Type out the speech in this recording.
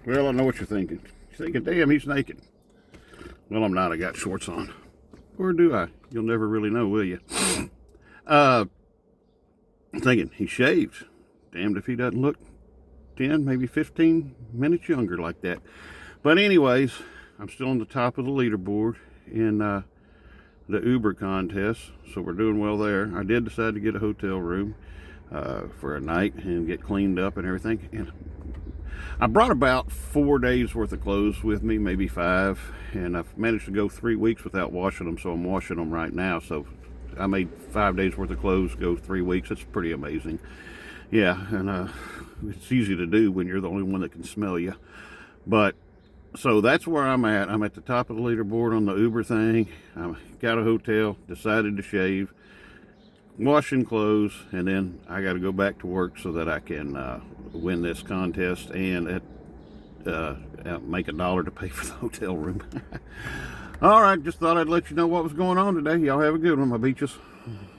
Well, I know what you're thinking. You're thinking, damn, he's naked. Well, I'm not. I got shorts on. Or do I? You'll never really know, will you? Thinking, he shaved. Damned if he doesn't look 10, maybe 15 minutes younger like that. But anyways, I'm still on the top of the leaderboard in the Uber contest, so we're doing well there. I did decide to get a hotel room for a night and get cleaned up and everything. And I brought about 4 days worth of clothes with me, maybe 5, and I've managed to go 3 weeks without washing them, so I'm washing them right now. So I made 5 days worth of clothes go 3 weeks. It's pretty amazing. Yeah, and it's easy to do when you're the only one that can smell you. But so that's where I'm at. I'm at the top of the leaderboard on the Uber thing. I got a hotel, decided to shave, washing clothes, and then I got to go back to work so that I can win this contest and make $1 to pay for the hotel room. All right, just thought I'd let you know what was going on today. Y'all have a good one, my beaches.